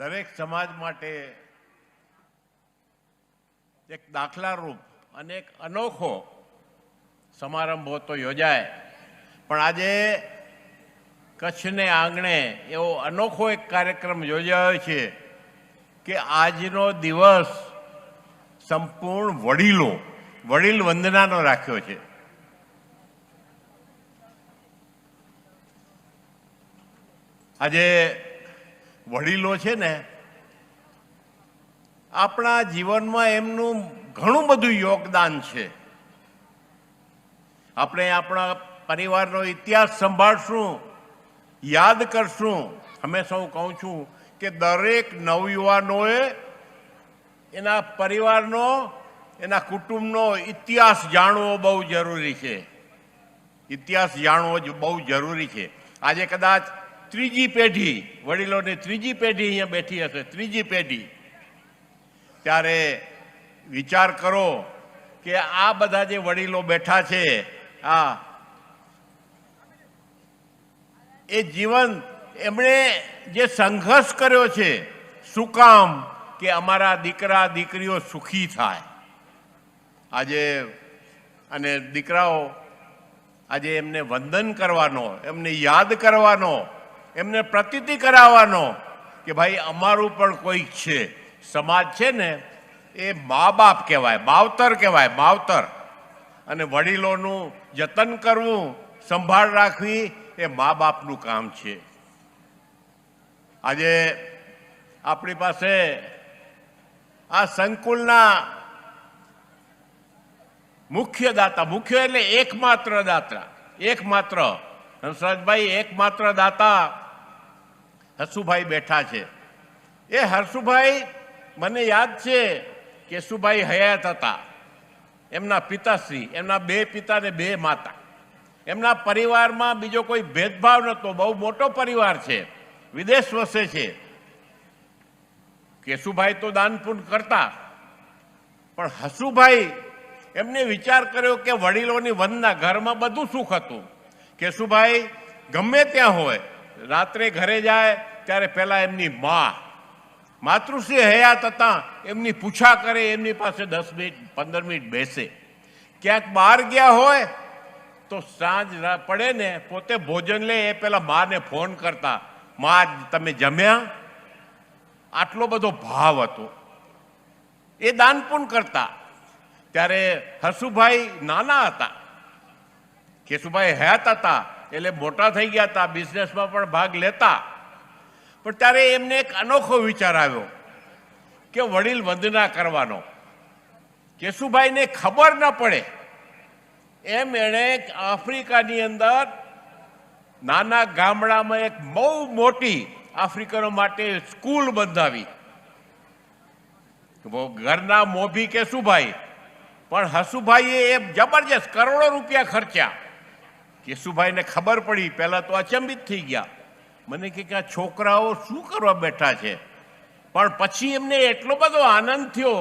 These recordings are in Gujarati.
દરેક સમાજ માટે એક દાખલારૂપ અને એક અનોખો સમારંભ તો યોજાય, પણ આજે કચ્છને આંગણે એવો અનોખો એક કાર્યક્રમ યોજાયો છે કે આજનો દિવસ સંપૂર્ણ વડીલ વંદનાનો રાખ્યો છે. આજે વડીલો છે ને, આપણા જીવનમાં એમનું ઘણું બધું યોગદાન છે. આપણે આપણા પરિવારનો ઇતિહાસ સંભાળશું, યાદ કરશું. હંમેશા હું કહું છું કે દરેક નવયુવાનોએ એના પરિવારનો, એના કુટુંબનો ઇતિહાસ જાણવો બહુ જરૂરી છે. ઇતિહાસ જાણવો જ બહુ જરૂરી છે. આજે કદાચ ત્રીજી પેઢી, વડીલોની ત્રીજી પેઢી અહીંયા બેઠી હશે, ત્રીજી પેઢી. ત્યારે વિચાર કરો કે આ બધા જે વડીલો બેઠા છે, એ જીવન એમણે જે સંઘર્ષ કર્યો છે, શું કામ? કે અમારા દીકરા દીકરીઓ સુખી થાય. આજે અને દીકરાઓ આજે એમને વંદન કરવાનો, એમને યાદ કરવાનો, એમને પ્રતીતિ કરાવવાનો કે ભાઈ અમારું પણ કોઈક છે. સમાજ છે ને એ મા બાપ કહેવાય, માવતર કહેવાય, માવતર. અને વડીલોનું જતન કરવું, સંભાળ રાખવી એ મા બાપનું કામ છે. આજે આપણી પાસે આ સંકુલના મુખ્ય દાતા, મુખ્ય એટલે એકમાત્ર દાતા, એકમાત્ર હંસરાજભાઈ, એકમાત્ર દાતા હસુભાઈ બેઠા છે. એ હર્ષુભાઈ, મને યાદ છે કેશુભાઈ હયાત હતા, એમના પિતાશ્રી, એમના બે પિતા ને બે માતા. એમના પરિવારમાં બીજો કોઈ ભેદભાવ નહોતો. બહુ મોટો પરિવાર છે, વિદેશ વસે છે. કેશુભાઈ તો દાન પુણ્ય કરતા, પણ હસુભાઈ એમને વિચાર કર્યો કે વડીલોની વંદના, ઘરમાં બધું સુખ હતું. કેશુભાઈ ગમે ત્યાં હોય, રાત્રે ઘરે જાય ત્યારે પહેલા એમની માતૃશ્રી હયાત હતા, એમની પૂછા કરે, એમની પાસે 10 મિનિટ 15 મિનિટ બેસે. ક્યાંક બહાર ગયા હોય તો સાંજ પડે ને પોતે ભોજન લે એ પેલા માને ફોન કરતા, માં તમે જમ્યા? આટલો બધો ભાવ હતો. એ દાન પુણ્ય કરતા. ત્યારે હસુભાઈ નાના હતા, કેશુભાઈ હયાત હતા, એટલે મોટા થઈ ગયા હતા, બિઝનેસમાં પણ ભાગ લેતા. પણ ત્યારે એમને એક અનોખો વિચાર આવ્યો કે વડીલ વંદના કરવાનો. કેશુભાઈને ખબર ન પડે એમ એણે આફ્રિકાની અંદર નાના ગામડામાં એક બહુ મોટી આફ્રિકનો માટે સ્કૂલ બંધાવી. ઘરના મોભી કેશુભાઈ, પણ હસુભાઈએ એ જબરજસ્ત કરોડો રૂપિયા ખર્ચ્યા. કેશુભાઈને ખબર પડી, પહેલા તો અચંબિત થઈ ગયા. મને કે આ છોકરાઓ શું કરવા બેઠા છે? પણ પછી એમને એટલો બધો આનંદ થયો,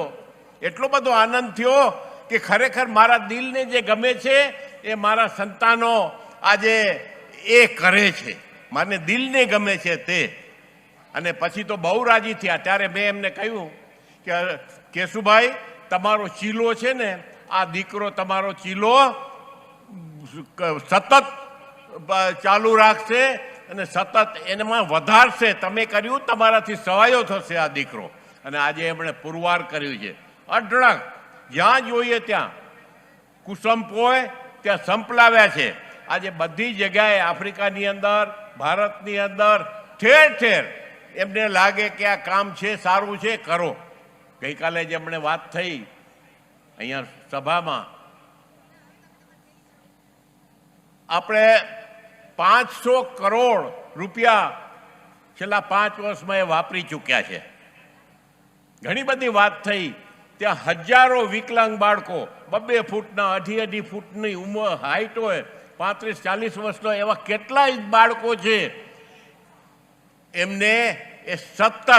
એટલો બધો આનંદ થયો કે ખરેખર મારા દિલને જે ગમે છે એ મારા સંતાનો આજે એ કરે છે, મને દિલને ગમે છે તે. અને પછી તો બહુ રાજી થયા. ત્યારે મેં એમને કહ્યું કે કેશુભાઈ, તમારો ચીલો છે ને, આ દીકરો તમારો ચીલો સતત ચાલુ રાખશે અને સતત એમાં વધારશે. તમે કર્યું, તમારાથી સવાયો થશે આ દીકરો. અને આજે એમણે પુરવાર કર્યું છે. અઢળક જ્યાં જોઈએ ત્યાં કુસંપ હોય ત્યાં સંપ લાવ્યા છે. આજે બધી જગ્યાએ આફ્રિકાની અંદર, ભારતની અંદર, ઠેર ઠેર એમને લાગે કે આ કામ છે, સારું છે, કરો. ગઈકાલે જ એમણે વાત થઈ અહીંયા સભામાં, આપણે 500 કરોડ રૂપિયા છેલ્લા 5 વર્ષમાં એ વાપરી ચૂક્યા છે. ઘણી બધી વાત થઈ. ત્યાં હજારો વિકલાંગ બાળકો, 2 ફૂટના, 2.5 ફૂટની ઉંમર, હાઈટ હોય, 35-40 વર્ષનો, એવા કેટલાય બાળકો છે. એમને એ સતત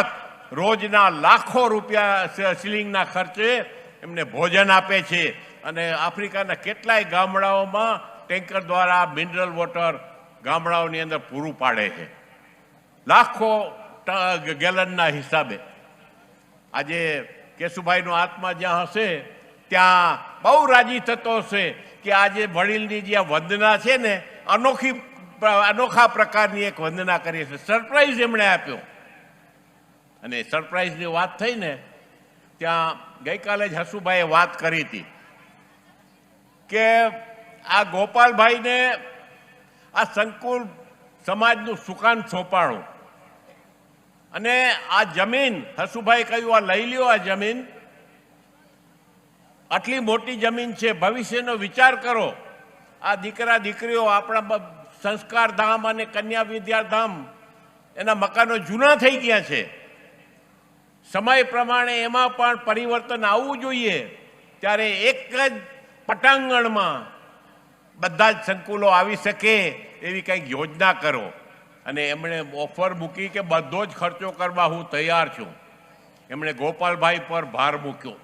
રોજના લાખો રૂપિયા સિલિંગના ખર્ચે એમને ભોજન આપે છે. અને આફ્રિકાના કેટલાય ગામડાઓમાં ટેન્કર દ્વારા મિનરલ વોટર ગામડાઓની અંદર પૂરું પાડે છે. લાખો ગેલનના હિસાબે. આજે કેશુભાઈનો આત્મા જ્યાં હશે ત્યાં બહુ રાજી થતો હશે કે આજે વડીલની જે વંદના છે ને અનોખા પ્રકારની એક વંદના કરી છે. સરપ્રાઈઝ એમણે આપ્યો. અને સરપ્રાઈઝની વાત થઈ ને ત્યાં ગઈકાલે જ હસુભાઈએ વાત કરી હતી કે આ ગોપાલભાઈને આ સંકુલ સમાજનું સુકાન સોંપાણું અને આ જમીન હસુભાઈ કહ્યું આ લઈ લ્યો. આ જમીન આટલી મોટી જમીન છે, ભવિષ્યનો વિચાર કરો. આ દીકરા દીકરીઓ આપણા સંસ્કાર ધામ અને કન્યા વિદ્યાધામ એના મકાનો જૂના થઈ ગયા છે. સમય પ્રમાણે એમાં પણ પરિવર્તન આવવું જોઈએ. ત્યારે એક જ પટાંગણમાં બધા જ સંકુલો આવી શકે એવી કંઈક યોજના કરો. અને એમણે ઓફર મૂકી કે બધો જ ખર્ચો કરવા હું તૈયાર છું. એમણે ગોપાલભાઈ પર ભાર મૂક્યો.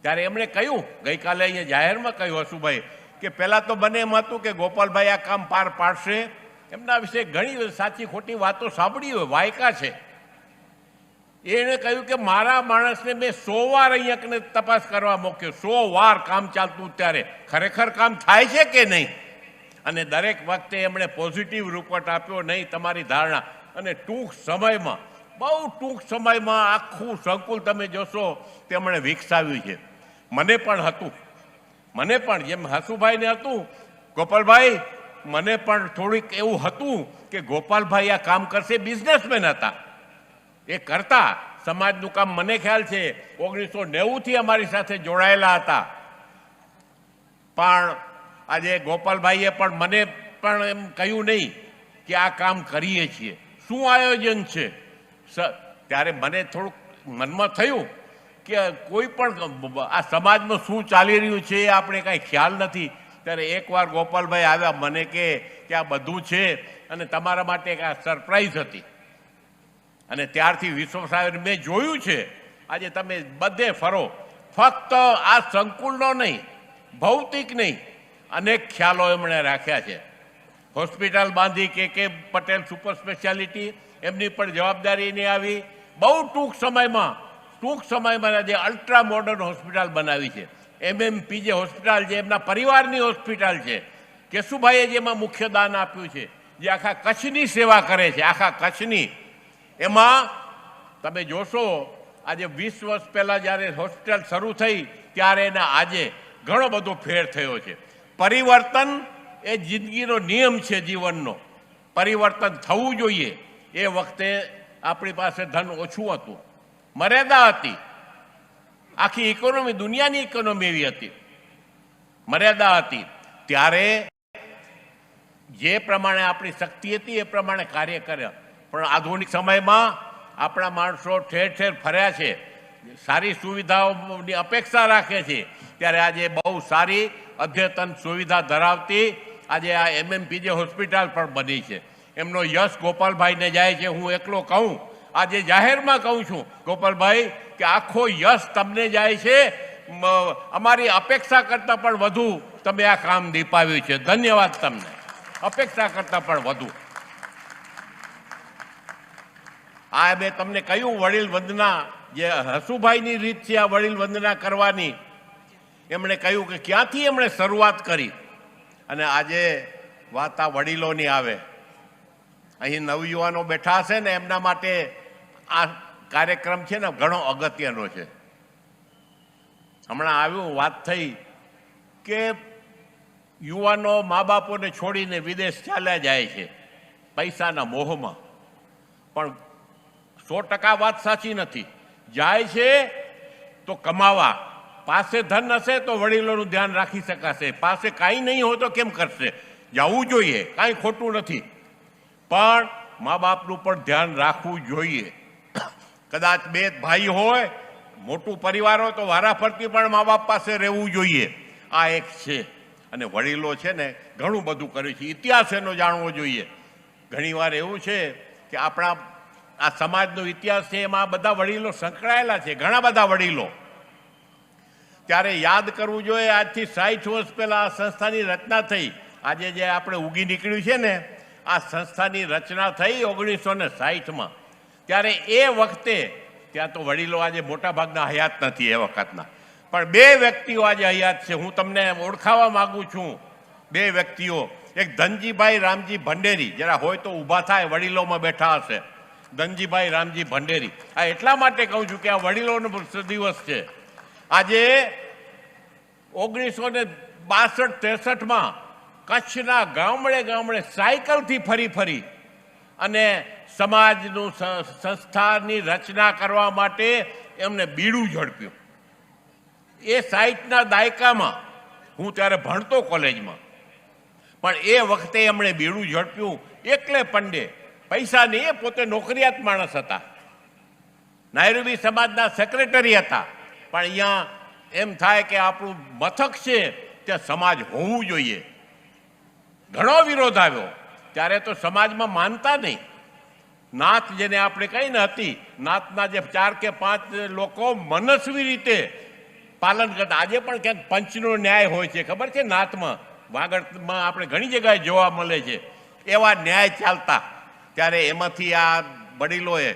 ત્યારે એમણે કહ્યું, ગઈકાલે અહીંયા જાહેરમાં કહ્યું હસુભાઈ કે પહેલાં તો મને એમ હતું કે ગોપાલભાઈ આ કામ પાર પાડશે. એમના વિશે ઘણી સાચી ખોટી વાતો સાંભળી હોય, વાયકા છે. એણે કહ્યું કે મારા માણસને મેં 100 વાર અહીંયા તપાસ કરવા મૂક્યો. 100 વાર કામ ચાલતું ત્યારે ખરેખર કામ થાય છે કે નહીં. અને દરેક વખતે એમણે પોઝિટિવ રિપોર્ટ આપ્યો, નહીં તમારી ધારણા. અને ટૂંક સમયમાં, બહુ ટૂંક સમયમાં આખું સંકુલ તમે જોશો તેમણે વિકસાવ્યું છે. મને પણ હતું, મને પણ જેમ હસુભાઈને હતું ગોપાલભાઈ, મને પણ થોડીક એવું હતું કે ગોપાલભાઈ આ કામ કરશે. બિઝનેસમેન હતા, એ કરતા સમાજનું કામ. મને ખ્યાલ છે 1990થી અમારી સાથે જોડાયેલા હતા. પણ આજે ગોપાલભાઈએ પણ મને પણ એમ કહ્યું નહીં કે આ કામ કરીએ છીએ, શું આયોજન છે. ત્યારે મને થોડુંક મનમાં થયું કે કોઈ પણ આ સમાજમાં શું ચાલી રહ્યું છે એ આપણે કાંઈ ખ્યાલ નથી. ત્યારે એકવાર ગોપાલભાઈ આવ્યા, મને કે આ બધું છે અને તમારા માટે એક આ સરપ્રાઈઝ હતી. અને ત્યારથી વિશ્વસાહેબ મેં જોયું છે. આજે તમે બધે ફરો, ફક્ત આ સંકુલનો નહીં, ભૌતિક નહીં, અનેક ખ્યાલો એમણે રાખ્યા છે. હોસ્પિટલ બાંધી કે પટેલ સુપર સ્પેશિયાલિટી, એમની પણ જવાબદારી નહીં આવી. બહુ ટૂંક સમયમાં જે અલ્ટ્રા મોડર્ન હોસ્પિટલ બનાવી છે. MMPJ હોસ્પિટલ જે એમના પરિવારની હોસ્પિટલ છે. કેશુભાઈએ જેમાં મુખ્ય દાન આપ્યું છે, જે આખા કચ્છની સેવા કરે છે, આખા કચ્છની. એમાં તમે જોશો આજે 20 વર્ષ પહેલાં જ્યારે હોસ્પિટલ શરૂ થઈ ત્યારે એના આજે ઘણો બધો ફેર થયો છે. પરિવર્તન એ જિંદગીનો નિયમ છે, જીવનનો. પરિવર્તન થવું જોઈએ. એ વખતે આપણી પાસે ધન ઓછું હતું, મર્યાદા હતી. આખી ઇકોનોમી, દુનિયાની ઇકોનોમી એવી હતી, મર્યાદા હતી. ત્યારે જે પ્રમાણે આપણી શક્તિ હતી એ પ્રમાણે કાર્ય કર્યા. પણ આધુનિક સમયમાં આપણા માણસો ઠેર ઠેર ફર્યા છે, સારી સુવિધાઓની અપેક્ષા રાખે છે. ત્યારે આજે બહુ સારી અદ્યતન સુવિધા ધરાવતી આજે આ MMPJ હોસ્પિટલ પણ બની છે. એમનો યશ ગોપાલભાઈને જાય છે. હું એકલો કહું, આજે જાહેરમાં કહું છું ગોપાલભાઈ કે આખો યશ તમને જાય છે. અમારી અપેક્ષા કરતાં પણ વધુ તમે આ કામ દીપાવ્યું છે. ધન્યવાદ તમને, અપેક્ષા કરતાં પણ વધુ. આ મેં તમને કહ્યું વડીલ વંદના, જે હસુભાઈની રીત છે આ વડીલ વંદના કરવાની. એમણે કહ્યું કે ક્યાંથી એમણે શરૂઆત કરી. અને આજે વાત આ વડીલોની આવે. અહીં નવયુવાનો બેઠા હશે ને, એમના માટે આ કાર્યક્રમ છે ને ઘણો અગત્યનો છે. હમણાં આવ્યું, વાત થઈ કે યુવાનો મા બાપોને છોડીને વિદેશ ચાલ્યા જાય છે પૈસાના મોહમાં. પણ 100% વાત સાચી નથી. જાય છે તો કમાવા, પાસે ધન હશે તો વડીલોનું ધ્યાન રાખી શકાશે. પાસે કાંઈ નહીં હોય તો કેમ કરશે? જવું જોઈએ, કાંઈ ખોટું નથી. પણ મા બાપનું પણ ધ્યાન રાખવું જોઈએ. કદાચ 2 ભાઈ હોય, મોટું પરિવાર હોય તો વારાફરતી પણ મા બાપ પાસે રહેવું જોઈએ. આ એક છે. અને વડીલો છે ને ઘણું બધું કર્યું છે. ઇતિહાસ એનો જાણવો જોઈએ. ઘણીવાર એવું છે કે આપણા આ સમાજનો ઇતિહાસ છે, એમાં બધા વડીલો સંકળાયેલા છે, ઘણા બધા વડીલો. ત્યારે યાદ કરવું જોઈએ. આજથી 60 વર્ષ પહેલાં આ સંસ્થાની રચના થઈ. આજે જે આપણે ઉગી નીકળ્યું છે ને, આ સંસ્થાની રચના થઈ 1960માં. ત્યારે એ વખતે ત્યાં તો વડીલો આજે મોટાભાગના હયાત નથી એ વખતના, પણ બે વ્યક્તિઓ આજે હયાત છે. હું તમને ઓળખાવા માગું છું બે વ્યક્તિઓ. એક ધનજીભાઈ રામજી ભંડેરી, જરા હોય તો ઊભા થાય, વડીલોમાં બેઠા હશે. ધનજીભાઈ રામજી ભંડેરી. આ એટલા માટે કહું છું કે આ વડીલોનો દિવસ છે. આજે 1962-63માં કચ્છના ગામડે ગામડે સાયકલથી ફરી અને સમાજનું સંસ્થાની રચના કરવા માટે એમને બીડું ઝડપ્યું. એ 60ના દાયકામાં હું ત્યારે ભણતો કોલેજમાં, પણ એ વખતે એમણે બીડું ઝડપ્યું એકલે પંડે. પૈસા નહીં, એ પોતે નોકરિયાત માણસ હતા, નાયરોબી સમાજના સેક્રેટરી હતા. પણ અહીંયા એમ થાય કે આપણું મથક છે ત્યાં સમાજ હોવું જોઈએ. ઘણો વિરોધ આવ્યો ત્યારે, તો સમાજમાં માનતા નહીં. નાત જેને આપણે કહીને હતી, નાતના જે 4 કે 5 લોકો મનસ્વી રીતે પાલન કરતા. આજે પણ ક્યાંક પંચનો ન્યાય હોય છે, ખબર છે? નાતમાં વાગડમાં આપણે ઘણી જગ્યાએ જોવા મળે છે. એવા ન્યાય ચાલતા ત્યારે એમાંથી આ વડીલોએ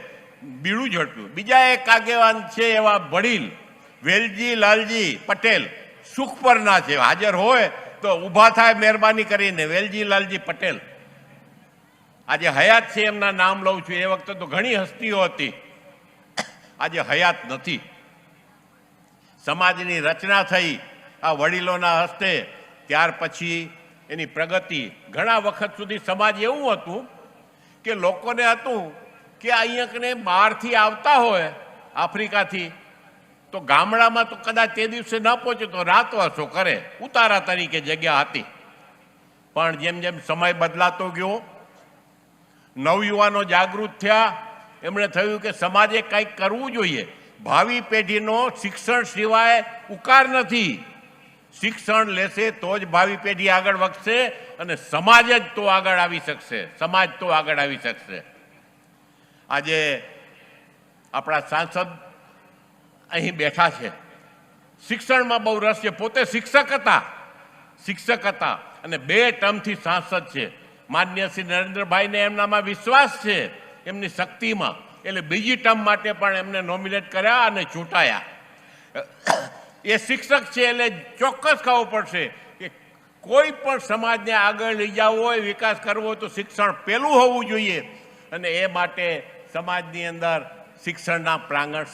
બીડું ઝડપ્યું. બીજા એક આગેવાન છે એવા વડીલ વેલજી લાલજી પટેલ, સુખપરના છે, હાજર હોય તો ઊભા થાય મહેરબાની કરીને. વેલજી લાલજી પટેલ આજે હયાત છે, એમના નામ લઉં છું. એ વખતે તો ઘણી હસ્તીઓ હતી, આજે હયાત નથી. સમાજની રચના થઈ આ વડીલોના હસ્તે. ત્યાર પછી એની પ્રગતિ. ઘણા વખત સુધી સમાજ એવું હતું કે લોકોને હતું કે અહીંયા બહારથી આવતા હોય આફ્રિકાથી, તો ગામડામાં તો કદાચ તે દિવસે ન પહોંચે તો રાતવાસો કરે, ઉતારા તરીકે જગ્યા હતી. પણ જેમ જેમ સમય બદલાતો ગયો, નવયુવાનો જાગૃત થયા, એમણે થયું કે સમાજે કંઈક કરવું જોઈએ. ભાવિ પેઢીનો શિક્ષણ સિવાય ઉકાર નથી. શિક્ષણ લેશે તો જ ભાવિ પેઢી આગળ વધશે અને સમાજ જ તો આગળ આવી શકશે. સમાજ તો આગળ આવી શકશે. આજે આપણા સાંસદ અહીં બેઠા છે, શિક્ષણમાં બહુ રસ છે, પોતે શિક્ષક હતા અને 2 ટર્મથી સાંસદ છે. માનનીય શ્રી નરેન્દ્રભાઈને એમનામાં વિશ્વાસ છે, એમની શક્તિમાં, એટલે બીજી ટર્મ માટે પણ એમને નોમિનેટ કર્યા અને ચૂંટાયા. એ શિક્ષક છે એટલે ચોક્કસ ખબર પડશે કે કોઈ પણ સમાજને આગળ લઈ જવો હોય, વિકાસ કરવો હોય તો શિક્ષણ પહેલું હોવું જોઈએ. અને એ માટે સમાજની અંદર શિક્ષણના પ્રાંગણ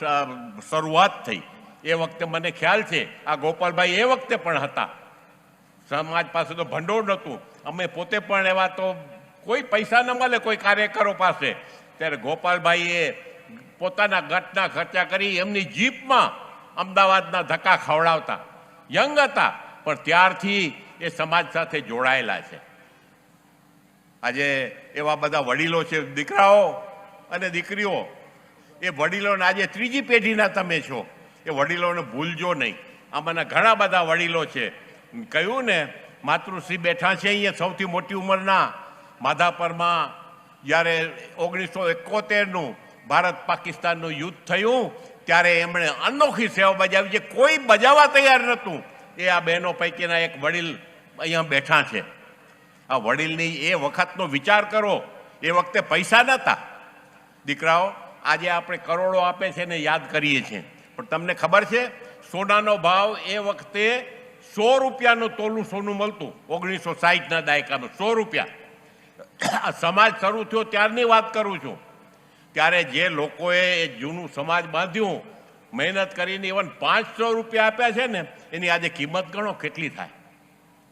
શરૂઆત થઈ. એ વખતે મને ખ્યાલ છે આ ગોપાલભાઈ એ વખતે પણ હતા. સમાજ પાસે તો ભંડોળ નહોતું. અમે પોતે પણ એવા તો કોઈ પૈસા ન મળે કોઈ કાર્યકરો પાસે, ત્યારે ગોપાલભાઈએ પોતાના ગટના ખર્ચા કરી એમની જીપમાં અમદાવાદના ધક્કા ખવડાવતા. યંગ હતા પણ ત્યારથી એ સમાજ સાથે જોડાયેલા છે. આજે એવા બધા વડીલો છે, દીકરાઓ અને દીકરીઓ. એ વડીલોને આજે 3જી પેઢીના તમે છો, એ વડીલોને ભૂલજો નહીં. આમાંના ઘણા બધા વડીલો છે. કહ્યું ને, માતૃશ્રી બેઠા છે અહીંયા સૌથી મોટી ઉંમરના. માધાપરમાં જ્યારે 1971નું ભારત પાકિસ્તાનનું યુદ્ધ થયું ત્યારે એમણે અનોખી સેવા બજાવી છે, કોઈ બજાવવા તૈયાર નહોતું. એ આ બહેનો પૈકીના એક વડીલ અહીંયા બેઠા છે. આ વડીલની એ વખતનો વિચાર કરો. એ વખતે પૈસા નહોતા. દીકરાઓ, આજે આપણે કરોડો આપે છે ને યાદ કરીએ છીએ, પણ તમને ખબર છે સોનાનો ભાવ એ વખતે 100 રૂપિયાનું તોલું સોનું મળતું. 1960ના દાયકામાં 100 રૂપિયા. આ સમાજ શરૂ થયો ત્યારની વાત કરું છું. ત્યારે જે લોકોએ એ જૂનું સમાજ બાંધ્યું, મહેનત કરીને ઇવન 500 રૂપિયા આપ્યા છે ને, એની આજે કિંમત ગણો કેટલી થાય.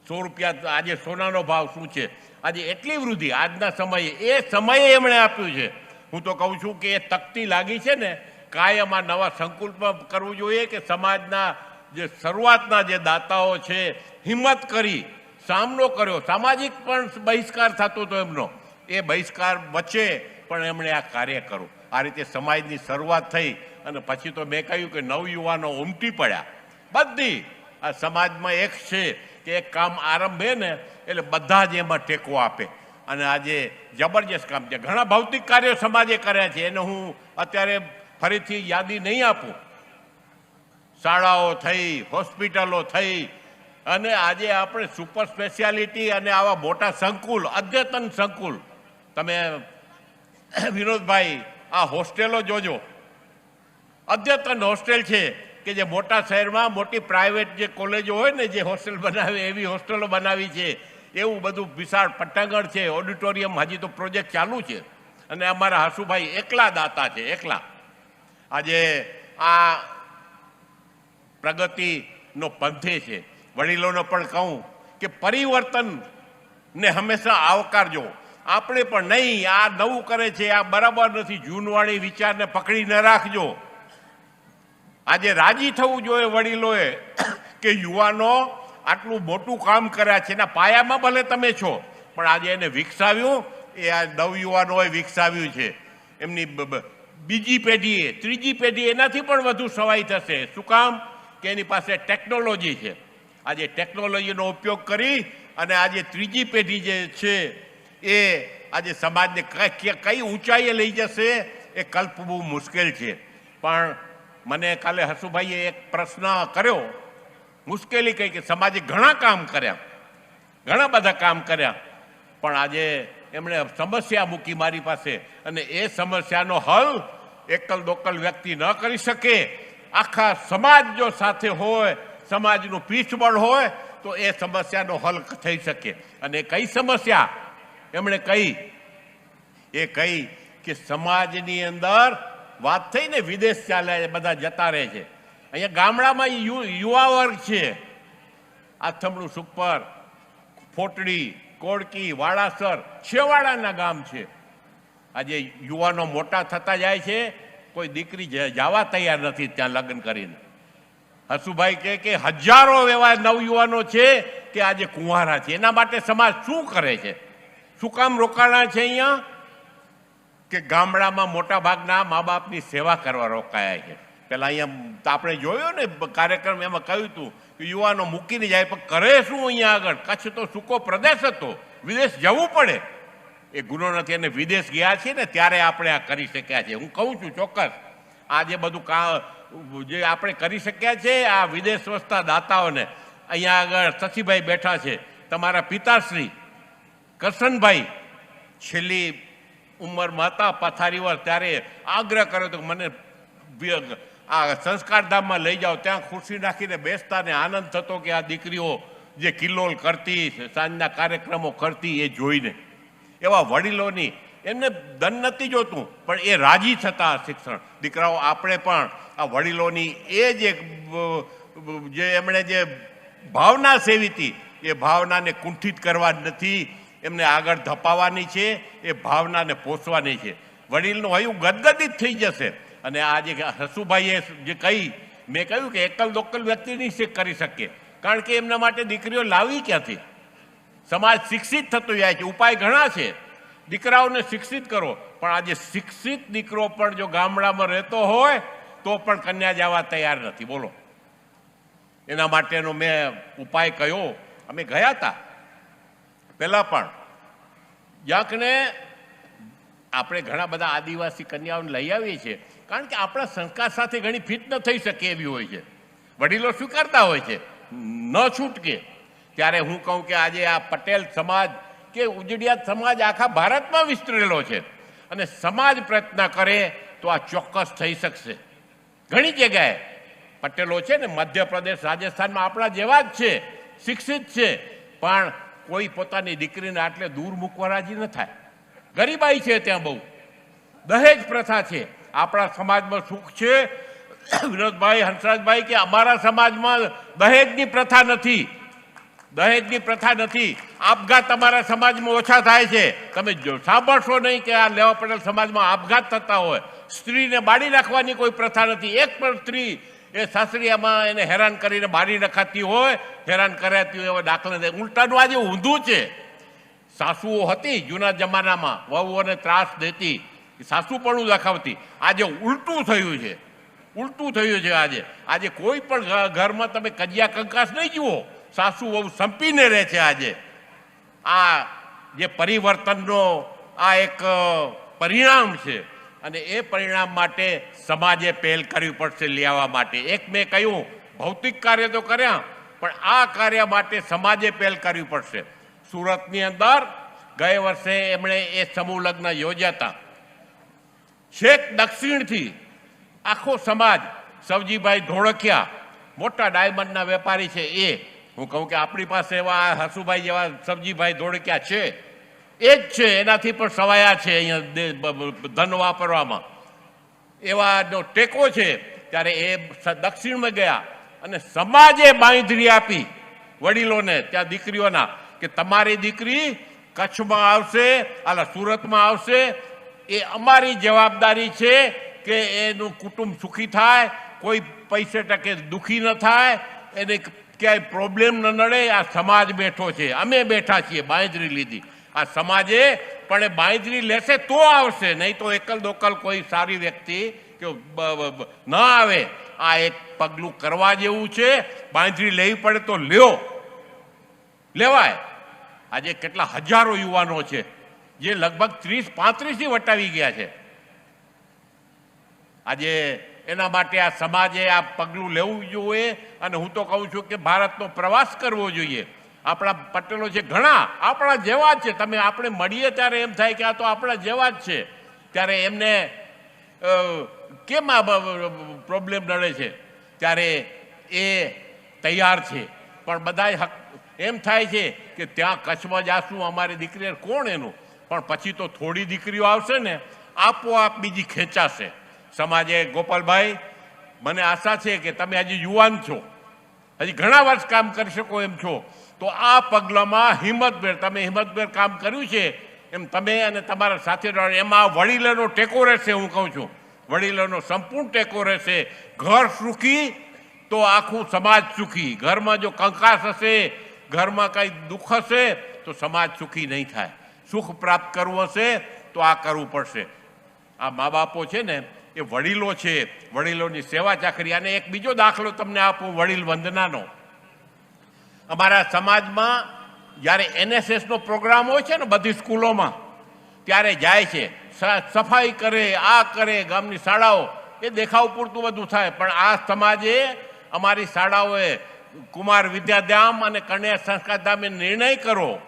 100 રૂપિયા આજે સોનાનો ભાવ શું છે. આજે એટલી વૃદ્ધિ આજના સમયે, એ સમયે એમણે આપ્યું છે. હું તો કહું છું કે એ તકતી લાગી છે ને, કાયમ આ નવા સંકુલમાં કરવું જોઈએ કે સમાજના જે શરૂઆતના જે દાતાઓ છે, હિંમત કરી સામનો કર્યો. સામાજિક પણ બહિષ્કાર થતો હતો એમનો, એ બહિષ્કાર વચ્ચે પણ એમણે આ કાર્ય કર્યું. આ રીતે સમાજની શરૂઆત થઈ અને પછી તો મેં કહ્યું કે નવયુવાનો ઉમટી પડ્યા. બધી આ સમાજમાં એક છે કે એક કામ આરંભે ને એટલે બધા જ એમાં ટેકો આપે. અને આજે જબરજસ્ત કામ છે. ઘણા ભૌતિક કાર્યો સમાજે કર્યા છે, એને હું અત્યારે ફરીથી યાદી નહીં આપું. શાળાઓ થઈ, હોસ્પિટલો થઈ, અને આજે આપણે સુપર સ્પેશિયાલિટી અને આવા મોટા સંકુલ, અદ્યતન સંકુલ. તમે વિનોદભાઈ આ હોસ્ટેલો જોજો, અદ્યતન હોસ્ટેલ છે કે જે મોટા શહેરમાં મોટી પ્રાઇવેટ જે કોલેજો હોય ને જે હોસ્ટેલ બનાવે એવી હોસ્ટેલો બનાવી છે. એવું બધું વિશાળ પટ્ટાગઢ છે, ઓડિટોરિયમ હજી તો પ્રોજેક્ટ ચાલુ છે. અને અમારા હસુભાઈ એકલા દાતા છે, એકલા. આજે આ પ્રગતિનો પંથે છે. વડીલોને પણ કહું કે પરિવર્તનને હંમેશા આવકારજો. આપણે પણ નહીં, આ નવું કરે છે આ બરાબર નથી, જૂનવાણી વિચારને પકડી ન રાખજો. આજે રાજી થવું જોઈએ વડીલોએ કે યુવાનો આટલું મોટું કામ કર્યા છે, એના પાયામાં ભલે તમે છો, પણ આજે એને વિકસાવ્યું એ આ નવયુવાનોએ વિકસાવ્યું છે. એમની બીજી પેઢીએ, ત્રીજી પેઢી એનાથી પણ વધુ સવાઈ થશે. શું કામ? કે એની પાસે ટેકનોલોજી છે. આજે ટેકનોલોજીનો ઉપયોગ કરી અને આજે ત્રીજી પેઢી જે છે એ આજે સમાજને કઈ ઊંચાઈએ લઈ જશે એ કલ્પવું મુશ્કેલ છે. પણ મને કાલે હસુભાઈએ એક પ્રશ્ન કર્યો, મુશ્કેલી કહી કે સમાજે ઘણા કામ કર્યા, ઘણા બધા કામ કર્યા, પણ આજે એમણે સમસ્યા મૂકી મારી પાસે અને એ સમસ્યાનો હલ એકલ દોકલ વ્યક્તિ ન કરી શકે. આખા સમાજ જો સાથે હોય, સમાજનું પીઠબળ હોય તો એ સમસ્યાનો હલ થઈ શકે. અને કઈ સમસ્યા એમણે કહી? એ કહી કે સમાજની અંદર વાત થઈ ને વિદેશ ચાલે, બધા જતા રહે છે, અહીંયા ગામડામાં યુવા વર્ગ છે. આથમણું, સુખપર, ફોટડી, કોડકી, વાડાસર, છેવાડાના ગામ છે. આજે યુવાનો મોટા થતા જાય છે, કોઈ દીકરી જવા તૈયાર નથી ત્યાં લગ્ન કરીને. હસુભાઈ કહે કે હજારો એવા નવયુવાનો છે કે આજે કુંવારા છે. એના માટે સમાજ શું કરે છે? શું કામ રોકાણા છે અહીંયા? કે ગામડામાં મોટા ભાગના મા બાપની સેવા કરવા રોકાયા છે. પેલા અહીંયા આપણે જોયો ને કાર્યક્રમ, એમાં કહ્યું હતું કે યુવાનો મૂકીને જાય, પણ કરે શું અહીંયા આગળ? કચ્છ તો સૂકો પ્રદેશ હતો, વિદેશ જવું પડે એ ગુનો નથી. અને વિદેશ ગયા છે ને ત્યારે આપણે આ કરી શક્યા છે. હું કહું છું ચોક્કસ, આ જે બધું જે આપણે કરી શક્યા છે આ વિદેશ વસતા દાતાઓને. અહીંયા આગળ શશીભાઈ બેઠા છે, તમારા પિતાશ્રી કરશનભાઈ છેલ્લી ઉંમરમાં હતા, પથારીવર, ત્યારે આગ્રહ કર્યો તો મને આ સંસ્કારધામમાં લઈ જાઓ, ત્યાં ખુરશી નાખીને બેસતા ને આનંદ થતો કે આ દીકરીઓ જે કિલ્લોલ કરતી, સાંજના કાર્યક્રમો કરતી એ જોઈને. એવા વડીલોની એમને ધન નથી જોતું, પણ એ રાજી થતા શિક્ષણ. દીકરાઓ આપણે પણ આ વડીલોની એ જે એમણે જે ભાવના સેવી હતી એ ભાવનાને કુંઠિત કરવા નથી, એમને આગળ ધપાવવાની છે, એ ભાવનાને પોષવાની છે. વડીલનું હયું ગદગદિત થઈ જશે. અને આજે હસુભાઈએ જે કહી, મેં કહ્યું કે એકલ દોકલ વ્યક્તિ નહીં કરી શકીએ, કારણ કે એમના માટે દીકરીઓ લાવી ક્યાંથી? સમાજ શિક્ષિત થતો જાય છે, ઉપાય ઘણા છે. દીકરાઓને શિક્ષિત કરો, પણ આજે શિક્ષિત દીકરો પણ જો ગામડામાં રહેતો હોય તો પણ કન્યા જવા તૈયાર નથી. બોલો, એના માટેનો મેં ઉપાય કયો? અમે ગયા હતા પહેલાં પણ યાકને આપણે ઘણા બધા આદિવાસી કન્યાઓને લઈ આવીએ છીએ, કારણ કે આપણા સંસ્કાર સાથે ઘણી ફિટ ન થઈ શકે એવી હોય છે. વડીલો સ્વીકારતા હોય છે, ન છૂટકે. ત્યારે હું કહું કે આજે આ પટેલ સમાજ કે ઉજળિયાત સમાજ આખા ભારતમાં વિસ્તરેલો છે, અને સમાજ પ્રયત્ન કરે તો આ ચોક્કસ થઈ શકશે. ઘણી જગ્યાએ પટેલો છે ને, મધ્યપ્રદેશ, રાજસ્થાનમાં આપણા જેવા જ છે, શિક્ષિત છે, પણ કોઈ પોતાની દીકરીને આટલે દૂર મૂકવા રાજી ન થાય. ગરીબાઈ છે ત્યાં બહુ, દહેજ પ્રથા છે. આપણા સમાજમાં સુખ છે વિનોદભાઈ, હંસરાજભાઈ, કે અમારા સમાજમાં દહેજની પ્રથા નથી. દહેજની પ્રથા નથી. આપઘાત અમારા સમાજમાં ઓછા થાય છે. તમે સાંભળશો નહીં કે આ લેવા પટેલ સમાજમાં આપઘાત થતા હોય. સ્ત્રીને બાળી નાખવાની કોઈ પ્રથા નથી. એક પણ સ્ત્રી એ સાસરીયામાં એને હેરાન કરીને બાળી નખાતી હોય, હેરાન કરાતી હોય એવા દાખલા નથી. ઉલટાનું આજે ઊંધું છે. સાસુઓ હતી જૂના જમાનામાં, વહુઓને ત્રાસ દેતી, સાસુ પણ દખાવતી. આજે ઉલટું થયું છે, ઉલટું થયું છે. આજે કોઈ પણ ઘરમાં તમે કજિયા કંકાસ નહીં જુઓ, સાસુ બહુ સંપીને રહે છે. આજે આ જે પરિવર્તનનો આ એક પરિણામ છે, અને એ પરિણામ માટે સમાજે પહેલ કરવી પડશે લઈ આવવા માટે. એક મેં કહ્યું ભૌતિક કાર્ય તો કર્યા, પણ આ કાર્ય માટે સમાજે પહેલ કરવી પડશે. સુરતની અંદર ગયે વર્ષે એમણે એ સમૂહ લગ્ન યોજ્યા હતા. છેક દક્ષિણથી આખો સમાજ, સવજીભાઈ ધોળકિયા મોટા ડાયમંડના વેપારી છે, એ હું કહું કે આપણી પાસે એવા હસુભાઈ જેવા સવજીભાઈ ધોળકિયા છે, એ જ છે, એનાથી પણ સવાયા છે અહીંયા ધન વાપરવામાં, એવાનો ટેકો છે. ત્યારે એ દક્ષિણમાં ગયા અને સમાજે બાંયધરી આપી વડીલોને, ત્યાં દીકરીઓના, કે તમારી દીકરી કચ્છમાં આવશે, આલા સુરતમાં આવશે, એ અમારી જવાબદારી છે કે એનું કુટુંબ સુખી થાય, કોઈ પૈસે ટકે દુઃખી ન થાય, એને ક્યાંય પ્રોબ્લેમ ન નડે. આ સમાજ બેઠો છે, અમે બેઠા છીએ, બાંયધરી લીધી. આ સમાજે પણ એ બાંયધરી લેશે તો આવશે, નહીં તો એકલ દોકલ કોઈ સારી વ્યક્તિ કે ન આવે. આ એક પગલું કરવા જેવું છે. બાંયધરી લેવી પડે તો લ્યો, લેવાય. આજે કેટલા હજારો યુવાનો છે જે લગભગ 30-35થી વટાવી ગયા છે. આજે એના માટે આ સમાજે આ પગલું લેવું જોઈએ. અને હું તો કહું છું કે ભારતનો પ્રવાસ કરવો જોઈએ. આપણા પટેલો છે ઘણા આપણા જેવા જ છે. તમે આપણે મળીએ ત્યારે એમ થાય કે આ તો આપણા જેવા જ છે. ત્યારે એમને કેમ આ પ્રોબ્લેમ નડે છે? ત્યારે એ તૈયાર છે. પણ બધા એમ થાય છે કે ત્યાં કચ્છમાં જાશું, અમારી દીકરી કોણ એનું? પણ પછી તો થોડી દીકરીઓ આવશે ને, આપોઆપ બીજી ખેંચાશે. સમાજે ગોપાલભાઈ, મને આશા છે કે તમે હજી યુવાન છો, હજી ઘણા વર્ષ કામ કરી શકો એમ છો, તો આ પગલામાં હિંમતભેર, તમે હિંમતભેર કામ કર્યું છે એમ તમે અને તમારા સાથીદાર, એમાં વડીલોનો ટેકો રહેશે. હું કહું છું વડીલોનો સંપૂર્ણ ટેકો રહેશે. ઘર સુખી તો આખું સમાજ સુખી. ઘરમાં જો કંકાસ હશે, ઘરમાં કંઈ દુઃખ હશે તો સમાજ સુખી નહીં થાય. સુખ પ્રાપ્ત કરવું હશે તો આ કરવું પડશે. આ મા બાપો છે ને એ વડીલો છે, વડીલોની સેવા ચાકરી. અને એક બીજો દાખલો તમને આપું વડીલ વંદનાનો. અમારા સમાજમાં જ્યારે NSSનો પ્રોગ્રામ હોય છે ને બધી સ્કૂલોમાં, ત્યારે જાય છે, સફાઈ કરે, આ કરે, ગામની શાળાઓ, એ દેખાવ પૂરતું બધું થાય. પણ આ સમાજે, અમારી શાળાઓએ કુમાર વિદ્યાધામ અને કન્યા સંસ્કારધામે નિર્ણય કરો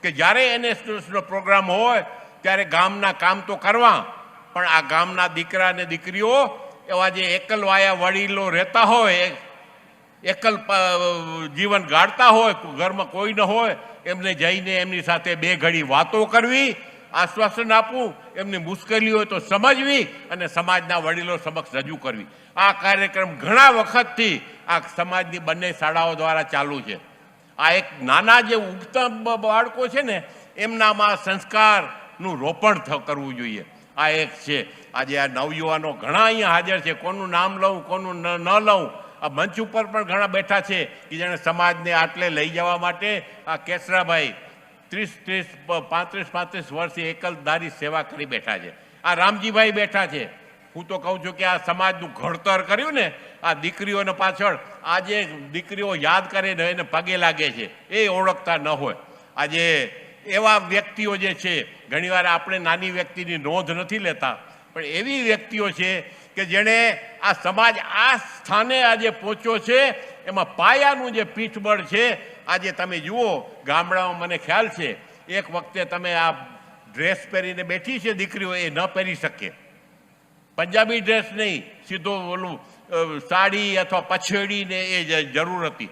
કે જ્યારે NSSનો પ્રોગ્રામ હોય ત્યારે ગામના કામ તો કરવા, પણ આ ગામના દીકરા અને દીકરીઓ એવા જે એકલવાયા વડીલો રહેતા હોય, એકલ જીવન ગાળતા હોય, ઘરમાં કોઈ ન હોય, એમને જઈને એમની સાથે બે ઘડી વાતો કરવી, આશ્વાસન આપવું, એમની મુશ્કેલી હોય તો સમજવી અને સમાજના વડીલો સમક્ષ રજૂ કરવી. આ કાર્યક્રમ ઘણા વખતથી આ સમાજની બંને શાળાઓ દ્વારા ચાલુ છે. આ એક નાના જે ઉગતા બાળકો છે ને, એમનામાં સંસ્કારનું રોપણ કરવું જોઈએ. આ એક છે. આજે આ નવયુવાનો ઘણા અહીંયા હાજર છે. કોનું નામ લઉં, કોનું ન લઉં. આ મંચ ઉપર પણ ઘણા બેઠા છે કે જેણે સમાજને આટલે લઈ જવા માટે, આ કેસરાભાઈ 35 વર્ષથી એકલધારી સેવા કરી બેઠા છે. આ રામજીભાઈ બેઠા છે. હું તો કહું છું કે આ સમાજનું ઘડતર કર્યું ને, આ દીકરીઓને પાછળ આજે દીકરીઓ યાદ કરે ને એને પગે લાગે છે, એ ઓળખતા ન હોય. આજે એવા વ્યક્તિઓ જે છે, ઘણીવાર આપણે નાની વ્યક્તિની નોંધ નથી લેતા, પણ એવી વ્યક્તિઓ છે કે જેણે આ સમાજ આ સ્થાને આજે પહોંચ્યો છે, એમાં પાયાનું જે પીઠબળ છે. આજે તમે જુઓ ગામડામાં, મને ખ્યાલ છે એક વખતે તમે આ ડ્રેસ પહેરીને બેઠી છે દીકરીઓ, એ ન પહેરી શકે. પંજાબી ડ્રેસ નહીં, સીધો ઓલું સાડી અથવા પછેડીને એ જરૂર હતી.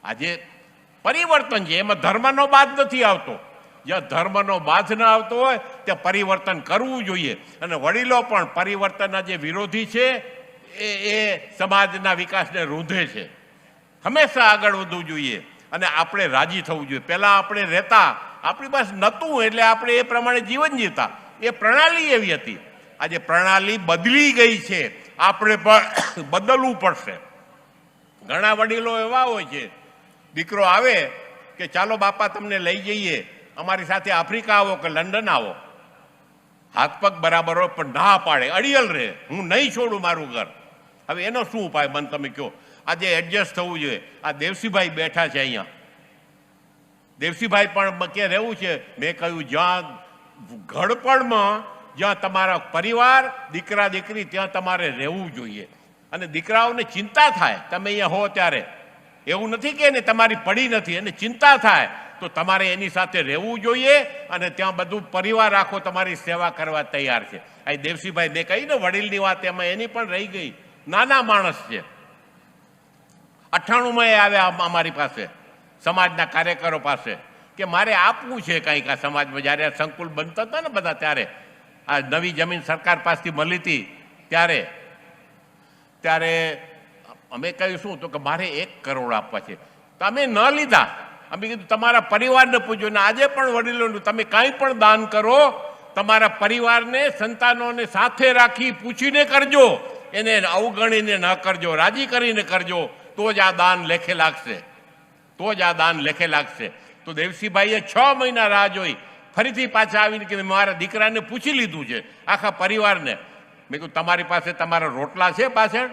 આજે પરિવર્તન છે, એમાં ધર્મનો બાદ નથી આવતો. જ્યાં ધર્મનો બાદ ન આવતો હોય ત્યાં પરિવર્તન કરવું જોઈએ. અને વડીલો પણ પરિવર્તનના જે વિરોધી છે એ સમાજના વિકાસને રૂંધે છે. હંમેશા આગળ વધવું જોઈએ અને આપણે રાજી થવું જોઈએ. પહેલાં આપણે રહેતા, આપણી પાસે નહોતું એટલે આપણે એ પ્રમાણે જીવન જીવતા, એ પ્રણાલી એવી હતી. આજે પ્રણાલી બદલી ગઈ છે, આપણે પણ બદલવું પડશે. ઘણા વડીલો એવા હોય છે, દીકરો આવે કે ચાલો બાપા તમને લઈ જઈએ, અમારી સાથે આફ્રિકા આવો કે લંડન આવો. હાથ પગ બરાબર હોય પણ ના પાડે, અડિયલ રહે, હું નહીં છોડું મારું ઘર. હવે એનો શું ઉપાય મને તમે કહો? આજે એડજસ્ટ થવું જોઈએ. આ દેવસીભાઈ બેઠા છે અહીંયા, દેવસીભાઈ પણ કે રહેવું છે. મેં કહ્યું જ્યાં ઘડપણમાં, જ્યાં તમારા પરિવાર, દીકરા દીકરી, ત્યાં તમારે રહેવું જોઈએ. અને દીકરાઓને ચિંતા થાય તમે અહીંયા હો ત્યારે. એવું નથી કે એને તમારી પડી નથી, એને ચિંતા થાય તો તમારે એની સાથે રહેવું જોઈએ. અને ત્યાં બધું પરિવાર આખો તમારી સેવા કરવા તૈયાર છે. આ દેવસીભાઈ મેં કહી ને વડીલની વાત, એમાં એની પણ રહી ગઈ. નાના માણસ છે. 98માં એ આવ્યા અમારી પાસે, સમાજના કાર્યકરો પાસે, કે મારે આપવું છે કંઈક આ સમાજમાં. જ્યારે સંકુલ બનતા હતા ને બધા, ત્યારે આ નવી જમીન સરકાર પાસેથી મળી હતી, ત્યારે અમે કહ્યું શું તો કે મારે 1 કરોડ આપવા છે. તમે ન લીધા. અમે કીધું તમારા પરિવારને પૂછો ને. આજે પણ વડીલોનું તમે કાંઈ પણ દાન કરો, તમારા પરિવારને, સંતાનોને સાથે રાખી પૂછીને કરજો, એને અવગણીને ન કરજો, રાજી કરીને કરજો, તો જ આ દાન લેખે લાગશે, તો જ આ દાન લેખે લાગશે. તો દેવસીભાઈએ 6 મહિના રાહ જોઈ, ફરીથી પાછા આવીને કે મારા દીકરાને પૂછી લીધું છે, આખા પરિવારને. મેં કીધું તમારી પાસે તમારા રોટલા છે પાછળ?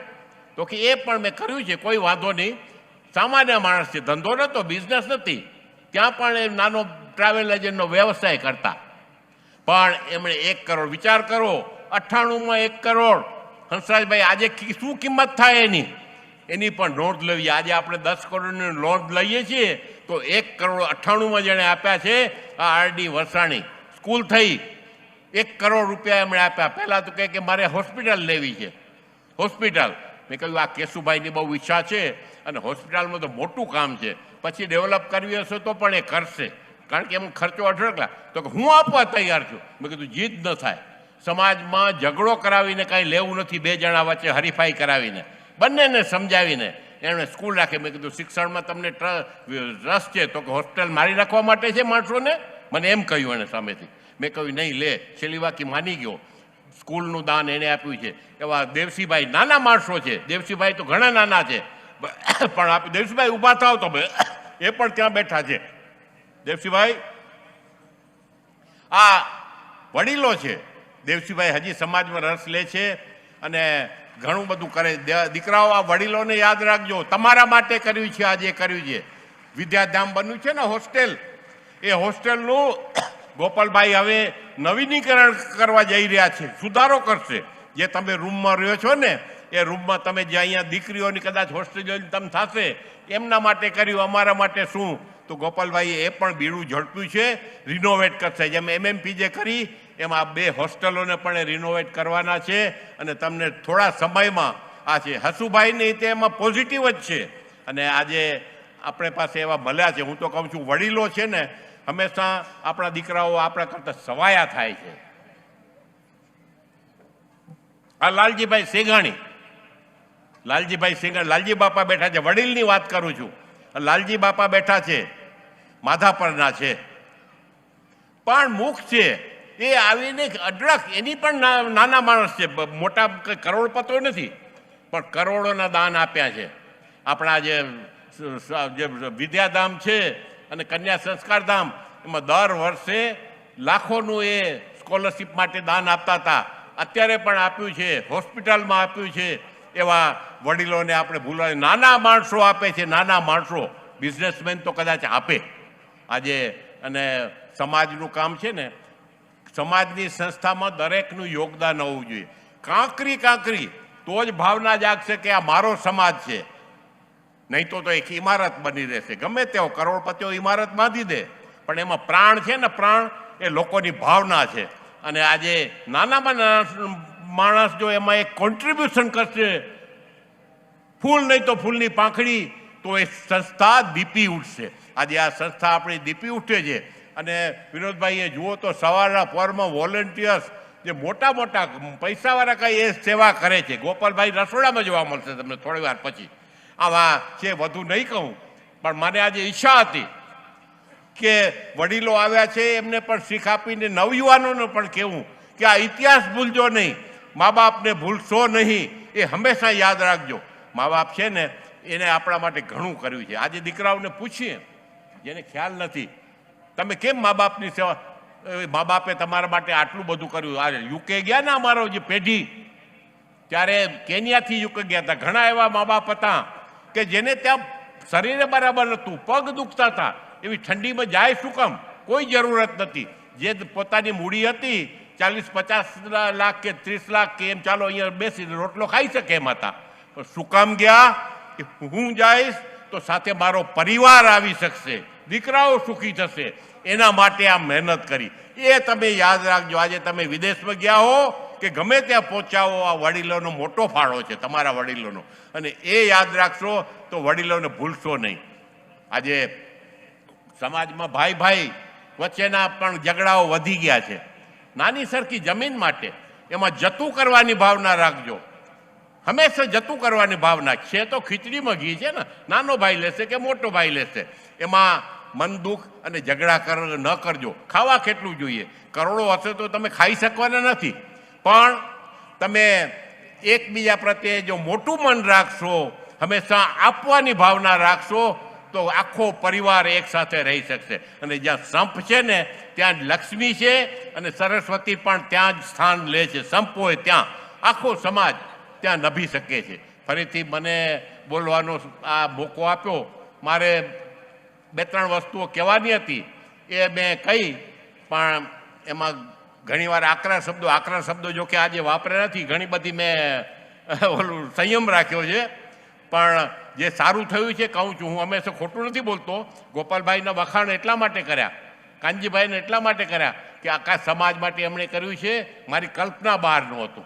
તો કે એ પણ મેં કર્યું છે, કોઈ વાંધો નહીં. સામાન્ય માણસ છે, ધંધો નહોતો, બિઝનેસ નથી, ત્યાં પણ એ નાનો ટ્રાવેલ એજન્ટનો વ્યવસાય કરતા. પણ એમણે 1 કરોડ, વિચાર કરો, 98માં 1 કરોડ. હંસરાજભાઈ આજે શું કિંમત થાય એની પણ નોંધ લેવી. આજે આપણે 10 કરોડની નોંધ લઈએ છીએ, તો 1 કરોડ 98માં જેણે આપ્યા છે, આ આરડી વરસાણી સ્કૂલ થઈ, 1 કરોડ રૂપિયા એમણે આપ્યા. પહેલાં તો કહે કે મારે હોસ્પિટલ લેવી છે, હોસ્પિટલ. મેં કહ્યું આ કેશુભાઈની બહુ ઈચ્છા છે અને હોસ્પિટલમાં તો મોટું કામ છે, પછી ડેવલપ કરવી હશે તો પણ એ કરશે, કારણ કે એમ ખર્ચો 18 લાખ. તો કે હું આપવા તૈયાર છું. મેં કીધું જીદ ન થાય, સમાજમાં ઝઘડો કરાવીને કાંઈ લેવું નથી, 2 જણા વચ્ચે હરીફાઈ કરાવીને, બંનેને સમજાવીને એમણે સ્કૂલ રાખી. મેં કીધું શિક્ષણમાં તમને રસ છે તો કે હોસ્ટેલ મારી રાખવા માટે છે માણસોને? મને એમ કહ્યું એને સામેથી. મેં કહ્યું નહીં, લે. છેલ્લી વાકી માની ગયો. સ્કૂલનું દાન એને આપ્યું છે. એવા દેવસીભાઈ નાના માણસો છે. દેવસીભાઈ તો ઘણા નાના છે, પણ આપ્યું. દેવસીભાઈ ઊભા થાવ તો એ પણ ત્યાં બેઠા છે. દેવસીભાઈ આ વડીલો છે. દેવસીભાઈ હજી સમાજમાં રસ લે છે અને ઘણું બધું કરે. દીકરાઓ, આ વડીલોને યાદ રાખજો, તમારા માટે કર્યું છે. આજે કર્યું છે, વિદ્યાધામ બન્યું છે ને હોસ્ટેલ, એ હોસ્ટેલનું ગોપાલભાઈ હવે નવીનીકરણ કરવા જઈ રહ્યા છે, સુધારો કરશે. જે તમે રૂમમાં રહ્યો છો ને, એ રૂમમાં તમે જે અહીંયા દીકરીઓની કદાચ હોસ્ટેલ જોઈને તમે થશે, એમના માટે કર્યું, અમારા માટે શું? તો ગોપાલભાઈએ એ પણ બીડું ઝડપ્યું છે, રિનોવેટ કરશે. જેમ MMPJ કરી એમાં 2 હોસ્ટેલોને પણ રિનોવેટ કરવાના છે અને તમને થોડા સમયમાં આ છે. હસુભાઈ નહીં તે એમાં પોઝિટિવ જ છે. અને આજે આપણે પાસે એવા મળ્યા છે. હું તો કહું છું, વડીલો છે ને, હંમેશા આપણા દીકરાઓ આપણા કરતાં સવાયા થાય છે. આ લાલજીભાઈ સેંઘાણી, લાલજી બાપા બેઠા છે. વડીલની વાત કરું છું. લાલજી બાપા બેઠા છે, માધાપરના છે, પણ મુખ છે એ આવીને અઢળક, એની પણ નાના માણસ છે, મોટા કરોડપતો નથી, પણ કરોડોના દાન આપ્યા છે. આપણા જે વિદ્યાધામ છે અને કન્યા સંસ્કાર ધામ, એમાં દર વર્ષે લાખોનું એ સ્કોલરશીપ માટે દાન આપતા હતા. અત્યારે પણ આપ્યું છે, હોસ્પિટલમાં આપ્યું છે. એવા વડીલોને આપણે ભૂલવા. નાના માણસો આપે છે, નાના માણસો. બિઝનેસમેન તો કદાચ આપે આજે. અને સમાજનું કામ છે ને, સમાજની સંસ્થામાં દરેકનું યોગદાન હોવું જોઈએ. કાંકરી તો જ ભાવના જાગશે કે આ મારો સમાજ છે. નહીં તો એક ઇમારત બની રહેશે. ગમે તેવો કરોડપતિઓ ઇમારત બાંધી દે, પણ એમાં પ્રાણ છે ને, પ્રાણ એ લોકોની ભાવના છે. અને આજે નાનામાં નાના માણસ જો એમાં એક કોન્ટ્રીબ્યુશન કરશે, ફૂલ નહીં તો ફૂલની પાંખડી, તો એ સંસ્થા દીપી ઉઠશે. આજે આ સંસ્થા આપણી દીપી ઉઠે છે. અને વિનોદભાઈએ જુઓ તો સવારના પરમાં વોલેન્ટિયર્સ જે મોટા મોટા પૈસાવાળા કંઈ એ સેવા કરે છે. ગોપાલભાઈ રસોડામાં જોવા મળશે તમને થોડી વાર પછી. આવા છે, વધુ નહીં કહું, પણ મને આજે ઈચ્છા હતી કે વડીલો આવ્યા છે એમને પણ શીખ આપીને નવયુવાનોને પણ કહેવું કે આ ઇતિહાસ ભૂલજો નહીં, મા બાપને ભૂલશો નહીં. એ હંમેશા યાદ રાખજો. મા બાપ છે ને, એને આપણા માટે ઘણું કર્યું છે. આજે દીકરાઓને પૂછીએ, જેને ખ્યાલ નથી, તમે કેમ મા બાપની સેવા, મા બાપે તમારા માટે આટલું બધું કર્યું. આ યુકે ગયા ને અમારો જે પેઢી, ત્યારે કેન્યાથી યુકે ગયા હતા. ઘણા એવા મા બાપ હતા કે જેને ત્યાં શરીરે બરાબર નહોતું, પગ દુખતા હતા. એવી ઠંડીમાં જાય શું કામ? કોઈ જરૂરત નથી. જે પોતાની મૂડી હતી 40-50 લાખ કે 30 લાખ કે એમ, ચાલો અહીંયા બેસીને રોટલો ખાઈ શકે એમ હતા. પણ શું કામ ગયા? કે હું જઈશ તો સાથે મારો પરિવાર આવી શકશે, દીકરાઓ સુખી થશે, એના માટે આ મહેનત કરી. એ તમે યાદ રાખજો. આજે તમે વિદેશમાં ગયા હો કે ગમે ત્યાં પહોંચાવો, આ વડીલોનો મોટો ફાળો છે, તમારા વડીલોનો, અને એ યાદ રાખશો તો વડીલોને ભૂલશો નહીં. આજે સમાજમાં ભાઈ ભાઈ વચ્ચેના પણ ઝઘડાઓ વધી ગયા છે, નાની સરખી જમીન માટે. એમાં જતું કરવાની ભાવના રાખજો, હંમેશા જતું કરવાની ભાવના છે. તો ખીચડીમાં ઘી છે ને, નાનો ભાઈ લેશે કે મોટો ભાઈ લેશે, એમાં મન દુઃખ અને ઝઘડા ન કરજો. ખાવા કેટલું જોઈએ, કરોડો હશે તો તમે ખાઈ શકવાના નથી, પણ તમે એકબીજા પ્રત્યે જો મોટું મન રાખશો, હંમેશા આપવાની ભાવના રાખશો, તો આખો પરિવાર એક સાથે રહી શકશે. અને જ્યાં સંપ છે ને ત્યાં લક્ષ્મી છે, અને સરસ્વતી પણ ત્યાં જ સ્થાન લે છે. સંપ હોય ત્યાં આખો સમાજ ત્યાં નભી શકે છે. ફરીથી મને બોલવાનો આ મોકો આપ્યો. મારે 2-3 વસ્તુઓ કહેવાની હતી, એ મેં કહી, પણ એમાં ઘણીવાર આકરા શબ્દો જો કે આજે વાપર્યા નથી, ઘણી બધી મેં સંયમ રાખ્યો છે. પણ જે સારું થયું છે કહું છું, હું હંમેશા ખોટું નથી બોલતો. ગોપાલભાઈના વખાણ એટલા માટે કર્યા, કાનજીભાઈને એટલા માટે કર્યા કે આખા સમાજ માટે એમણે કર્યું છે, મારી કલ્પના બહાર નહોતું.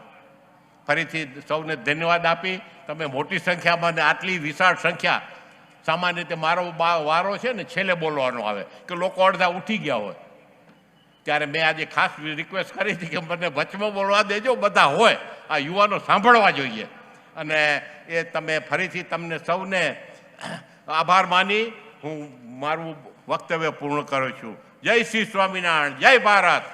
ફરીથી સૌને ધન્યવાદ આપી, તમે મોટી સંખ્યામાં ને આટલી વિશાળ સંખ્યા, સામાન્ય રીતે મારો વારો છે ને છેલ્લે બોલવાનો આવે કે લોકો અડધા ઉઠી ગયા હોય, ત્યારે મેં આજે ખાસ રિક્વેસ્ટ કરી હતી કે મને વચમાં બોલવા દેજો, બધા હોય, આ યુવાનો સાંભળવા જોઈએ. અને એ તમે ફરીથી તમને સૌને આભાર માની હું મારું વક્તવ્ય પૂર્ણ કરું છું. જય શ્રી સ્વામિનારાયણ, જય ભારત.